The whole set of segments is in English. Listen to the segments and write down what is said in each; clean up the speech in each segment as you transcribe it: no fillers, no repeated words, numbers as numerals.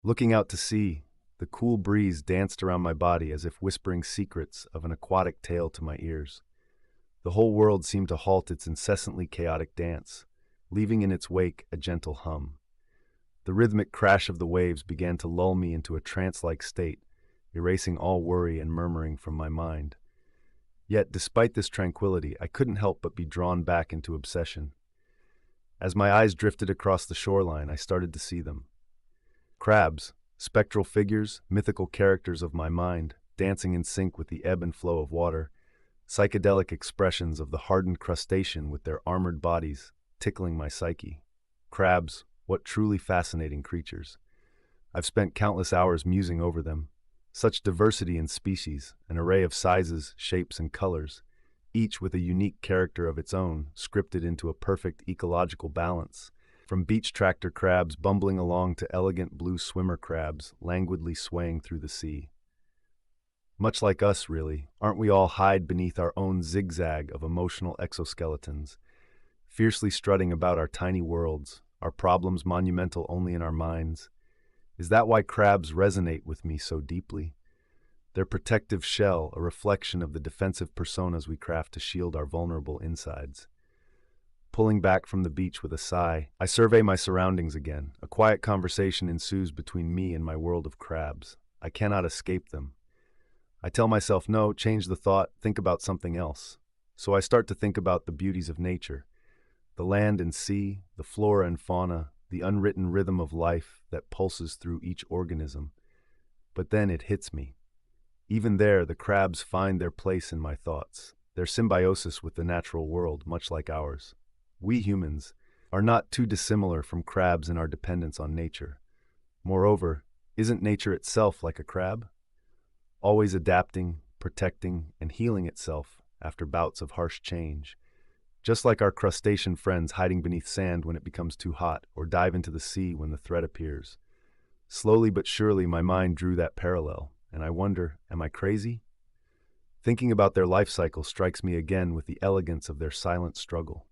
Looking out to sea, the cool breeze danced around my body as if whispering secrets of an aquatic tale to my ears. The whole world seemed to halt its incessantly chaotic dance, leaving in its wake a gentle hum. The rhythmic crash of the waves began to lull me into a trance-like state, erasing all worry and murmuring from my mind. Yet, despite this tranquility, I couldn't help but be drawn back into obsession. As my eyes drifted across the shoreline, I started to see them. Crabs, spectral figures, mythical characters of my mind, dancing in sync with the ebb and flow of water, psychedelic expressions of the hardened crustacean with their armored bodies, tickling my psyche. Crabs, what truly fascinating creatures. I've spent countless hours musing over them. Such diversity in species, an array of sizes, shapes, and colors, each with a unique character of its own, scripted into a perfect ecological balance. From beach tractor crabs bumbling along to elegant blue swimmer crabs languidly swaying through the sea. Much like us, really, aren't we all hide beneath our own zigzag of emotional exoskeletons, fiercely strutting about our tiny worlds, our problems monumental only in our minds? Is that why crabs resonate with me so deeply? Their protective shell, a reflection of the defensive personas we craft to shield our vulnerable insides. Pulling back from the beach with a sigh, I survey my surroundings again. A quiet conversation ensues between me and my world of crabs. I cannot escape them. I tell myself, no, change the thought, think about something else. So I start to think about the beauties of nature, the land and sea, the flora and fauna, the unwritten rhythm of life that pulses through each organism. But then it hits me. Even there, the crabs find their place in my thoughts, their symbiosis with the natural world, much like ours. We humans are not too dissimilar from crabs in our dependence on nature. Moreover, isn't nature itself like a crab? Always adapting, protecting, and healing itself after bouts of harsh change. Just like our crustacean friends hiding beneath sand when it becomes too hot, or dive into the sea when the threat appears. Slowly but surely my mind drew that parallel, and I wonder, am I crazy? Thinking about their life cycle strikes me again with the elegance of their silent struggle.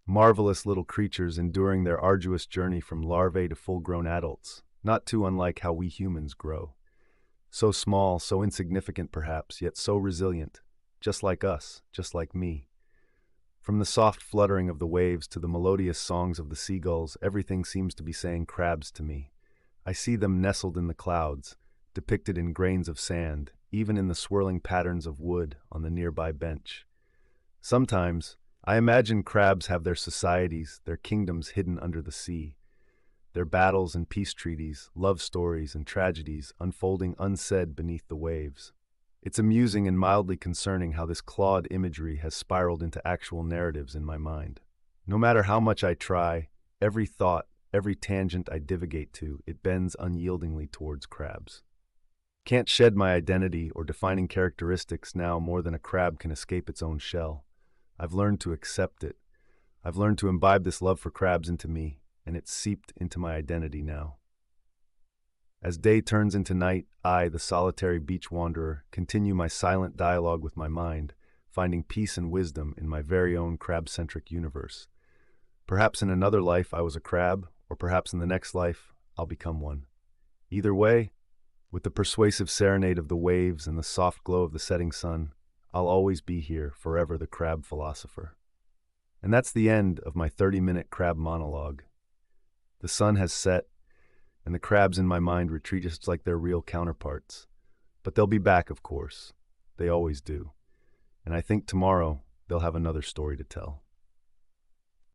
Marvelous little creatures enduring their arduous journey from larvae to full-grown adults, not too unlike how we humans grow. So small, so insignificant perhaps, yet so resilient, just like us, just like me. From the soft fluttering of the waves to the melodious songs of the seagulls, everything seems to be saying crabs to me. I see them nestled in the clouds, depicted in grains of sand, even in the swirling patterns of wood on the nearby bench. Sometimes, I imagine crabs have their societies, their kingdoms hidden under the sea, their battles and peace treaties, love stories and tragedies unfolding unsaid beneath the waves. It's amusing and mildly concerning how this clawed imagery has spiraled into actual narratives in my mind. No matter how much I try, every thought, every tangent I divagate to, it bends unyieldingly towards crabs. Can't shed my identity or defining characteristics now more than a crab can escape its own shell. I've learned to accept it. I've learned to imbibe this love for crabs into me, and it's seeped into my identity now. As day turns into night, I, the solitary beach wanderer, continue my silent dialogue with my mind, finding peace and wisdom in my very own crab-centric universe. Perhaps in another life I was a crab, or perhaps in the next life I'll become one. Either way, with the persuasive serenade of the waves and the soft glow of the setting sun, I'll always be here, forever the crab philosopher. And that's the end of my 30-minute crab monologue. The sun has set, and the crabs in my mind retreat just like their real counterparts. But they'll be back, of course. They always do. And I think tomorrow they'll have another story to tell.